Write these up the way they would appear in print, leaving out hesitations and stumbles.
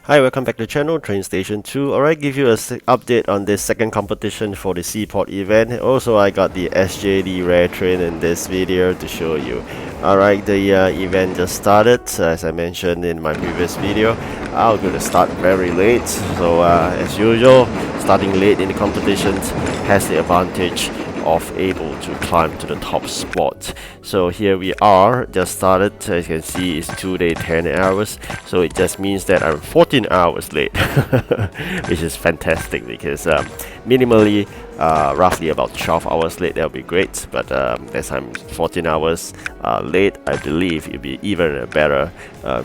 Hi, welcome back to the channel, Train Station 2. Alright, give you a update on this second competition for the Seaport event. Also, I got the SJD Rare Train in this video to show you. Alright, the event just started, as I mentioned in my previous video. I'm going to start very late, so as usual, starting late in the competitions has the advantage of able to climb to the top spot. So here we are, just started. As you can see, it's 2 day 10 hours, so it just means that I'm 14 hours late which is fantastic because minimally roughly about 12 hours late, that'll be great, but as I'm 14 hours late, I believe it'll be even a better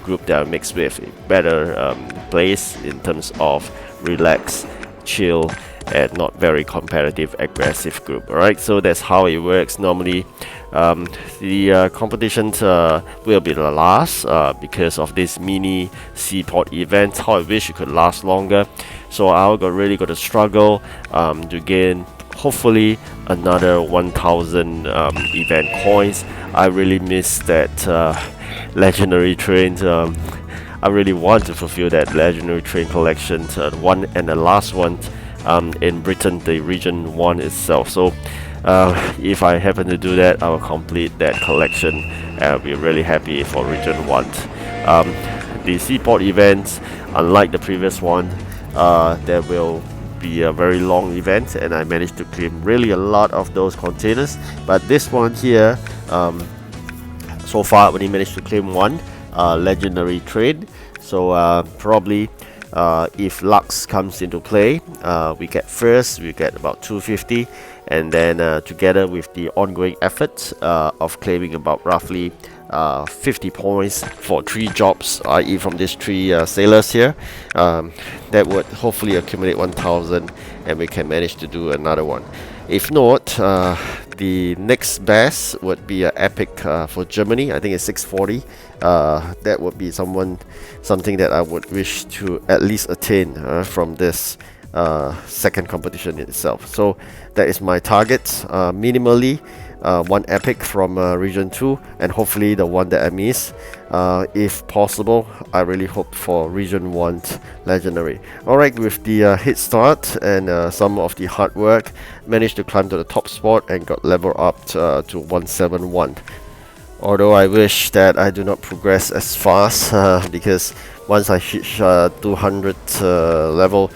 group that I mix with, better place in terms of relax, chill, and not very competitive aggressive group. Alright, so that's how it works normally. The competitions will be the last because of this mini Seaport event. How I wish it could last longer, so I'll really got to struggle to gain hopefully another 1000 event coins. I really miss that legendary trains. I really want to fulfill that legendary train collection, one and the last one in Britain, the region 1 itself. So if I happen to do that, I will complete that collection and I'll be really happy for region 1. The Seaport events, unlike the previous one, there will be a very long event and I managed to claim really a lot of those containers, but this one here, so far I only managed to claim one legendary trade. So probably if Lux comes into play, we get first, we get about 250, and then together with the ongoing efforts of claiming about roughly 50 points for 3 jobs, i.e. from these 3 sailors here, that would hopefully accumulate 1000 and we can manage to do another one. If not, the next best would be an epic for Germany. I think it's 640. That would be something that I would wish to at least attain from this second competition itself. So that is my target. Minimally, one epic from region 2 and hopefully the one that I miss. If possible, I really hope for region 1 legendary. Alright, with the head start and some of the hard work, managed to climb to the top spot and got level up to 171. Although I wish that I do not progress as fast because once I hit 200 level,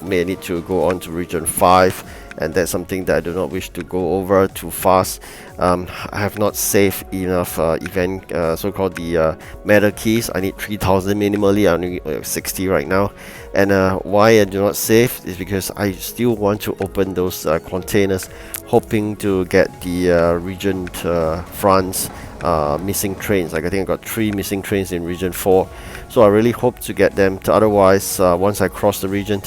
may need to go on to region 5, and that's something that I do not wish to go over too fast. I have not saved enough event, so-called the medal keys. I need 3000 minimally. I only 60 right now, and why I do not save is because I still want to open those containers, hoping to get the region France missing trains. Like I think I got 3 missing trains in region 4, so I really hope to get them. Otherwise, once I cross the region,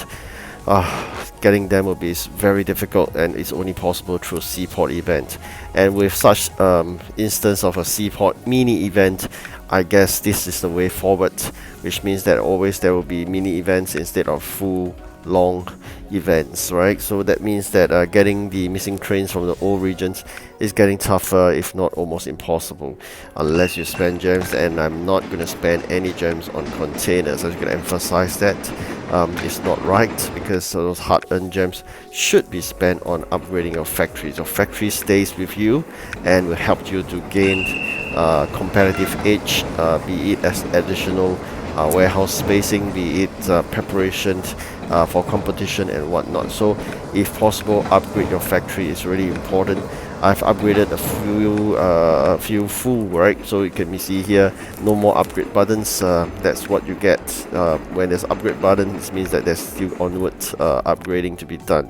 getting them will be very difficult, and it's only possible through Seaport event. And with such instance of a Seaport mini event, I guess this is the way forward, which means that always there will be mini events instead of full long events, right? So that means that getting the missing trains from the old regions is getting tougher, if not almost impossible, unless you spend gems, and I'm not going to spend any gems on containers. I'm going to emphasize that. It's not right, because those hard-earned gems should be spent on upgrading your factories. Your factory stays with you and will help you to gain competitive edge, be it as additional warehouse spacing, be it preparation for competition and whatnot. So if possible, upgrade your factory is really important. I've upgraded a few full, right? So you can see here, no more upgrade buttons. That's what you get when there's upgrade button. It means that there's still onward upgrading to be done.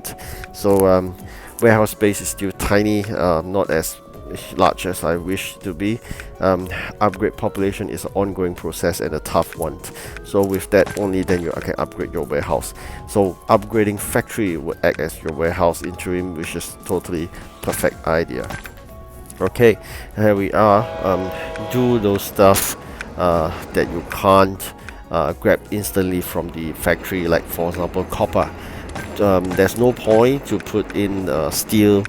So warehouse space is still tiny, not as large as I wish to be. Upgrade population is an ongoing process and a tough one. So with that only, then you can upgrade your warehouse. So upgrading factory will act as your warehouse interim, which is totally perfect idea. Okay, here we are. Do those stuff that you can't grab instantly from the factory, like for example copper. There's no point to put in steel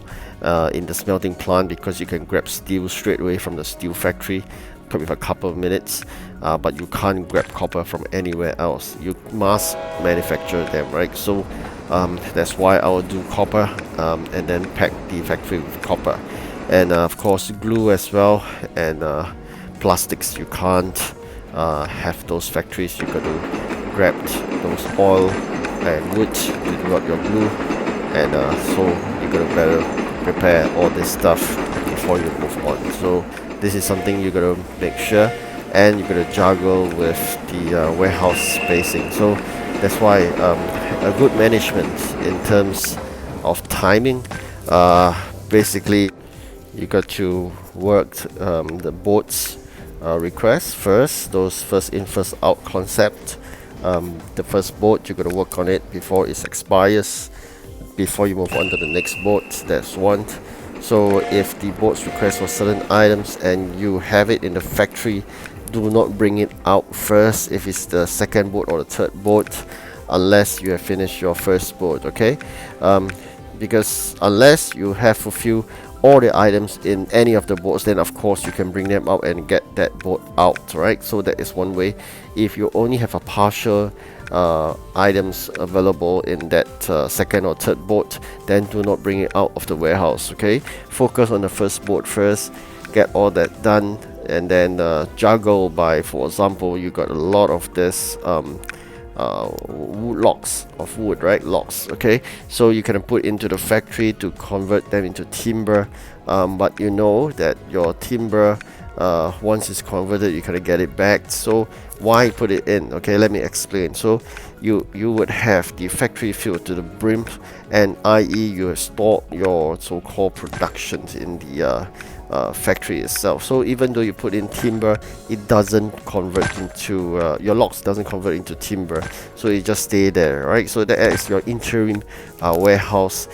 in the smelting plant, because you can grab steel straight away from the steel factory with a couple of minutes. but you can't grab copper from anywhere else. You must manufacture them, right? So that's why I will do copper, and then pack the factory with copper, and of course glue as well, and plastics. You can't have those factories. You got to grab those oil and wood to do up your glue, and so you got to better prepare all this stuff before you move on. So this is something you got to make sure, and you got to juggle with the warehouse spacing. So that's why a good management in terms of timing, basically you got to work the boat's requests first, those first in first out concept. The first boat, you got to work on it before it expires, before you move on to the next boat. That's one. So if the boat's request for certain items and you have it in the factory, do not bring it out first if it's the second boat or the third boat, unless you have finished your first boat, okay? Because unless you have fulfilled all the items in any of the boats, then of course you can bring them out and get that boat out, right? So that is one way. If you only have a partial items available in that second or third boat, then do not bring it out of the warehouse, okay? Focus on the first boat first, get all that done, and then juggle by, for example, you got a lot of this wood logs of wood, right? Logs, okay? So you can put into the factory to convert them into timber, but you know that your timber, once it's converted, you can get it back. So why put it in? Okay, let me explain. So you would have the factory filled to the brim, and i.e. you have stored your so-called productions in the factory itself. So even though you put in timber, it doesn't convert into your logs doesn't convert into timber, so it just stay there, right? So that is your interim warehouse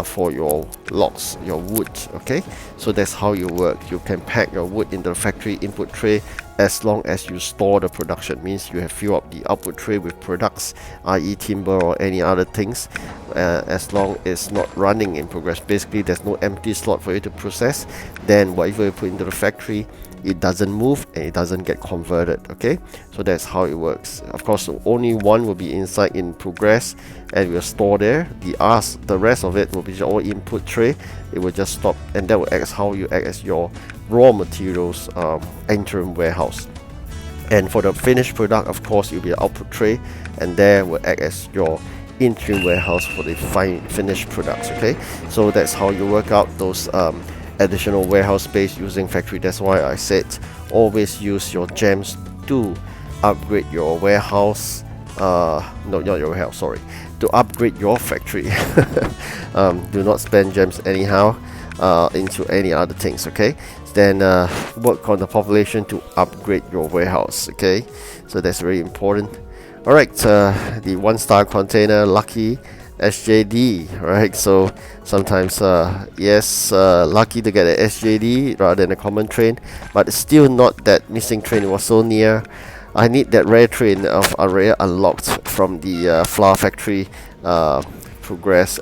for your logs, your wood, okay? So that's how you work. You can pack your wood in the factory input tray as long as you store the production. Means you have filled up the output tray with products, i.e. timber or any other things, as long as it's not running in progress. Basically there's no empty slot for you to process, then whatever you put into the factory, it doesn't move and it doesn't get converted, okay? So that's how it works. Of course only one will be inside in progress and will store there. The rest of it will be all input tray. It will just stop, and that will act as how you act as your raw materials interim warehouse. And for the finished product, of course, it will be an output tray, and there will act as your interim warehouse for the finished products, okay? So that's how you work out those additional warehouse space using factory. That's why I said always use your gems to upgrade your warehouse. No, not your warehouse, sorry, to upgrade your factory. Do not spend gems anyhow into any other things, okay? Then work on the population to upgrade your warehouse, okay? So that's very important. Alright, the 1-star container, lucky SJD, right? So sometimes yes, lucky to get an SJD rather than a common train, but it's still not that missing train. It was so near. I need that rare train of Araya unlocked from the flour factory progress,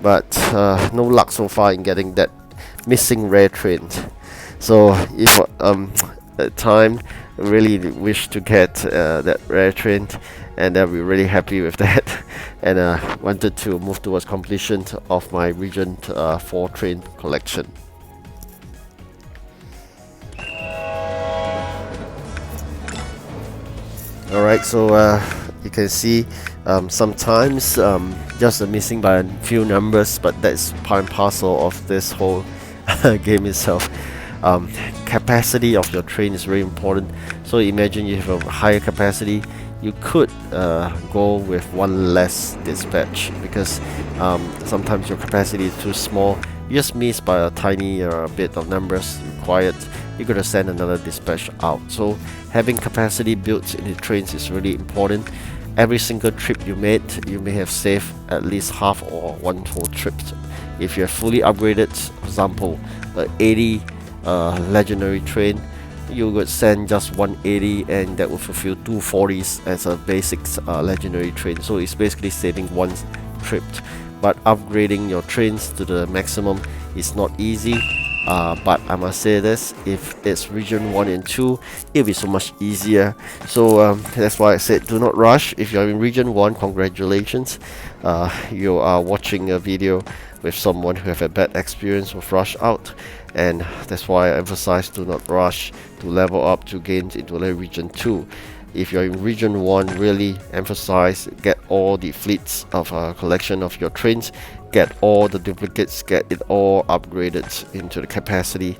but no luck so far in getting that missing rare train. So if at time really wish to get that rare train, and I'll be really happy with that. And wanted to move towards completion of my Region 4 train collection. Alright, so you can see sometimes just missing by a few numbers, but that's part and parcel of this whole game itself. Capacity of your train is very important. So imagine you have a higher capacity, you could go with one less dispatch, because sometimes your capacity is too small. You just miss by a tiny bit of numbers required, you're going to send another dispatch out. So having capacity built in the trains is really important. Every single trip you made, you may have saved at least half or one whole trip. If you're fully upgraded, for example, 80 legendary train, you would send just 180, and that will fulfill 240s as a basic legendary train. So it's basically saving one trip. But upgrading your trains to the maximum is not easy. but I must say this, if it's region 1 and 2, it'll be so much easier. So that's why I said do not rush. If you're in region 1, congratulations, you are watching a video with someone who have a bad experience with rush out, and that's why I emphasize do not rush to level up to gain into the region 2. If you're in region 1, really emphasize get all the fleets of collection of your trains, get all the duplicates, get it all upgraded into the capacity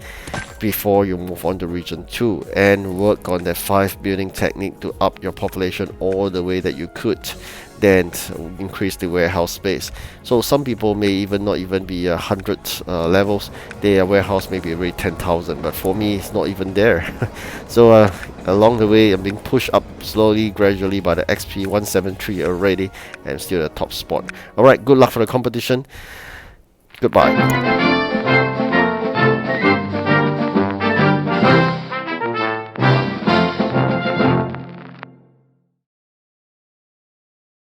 before you move on to region 2, and work on that 5 building technique to up your population all the way that you could, then increase the warehouse space. So some people may even not even be 100 levels, their warehouse may be already 10,000, but for me it's not even there. So along the way I'm being pushed up slowly, gradually by the XP 173 already, and still the top spot. Alright, good luck for the competition. Goodbye.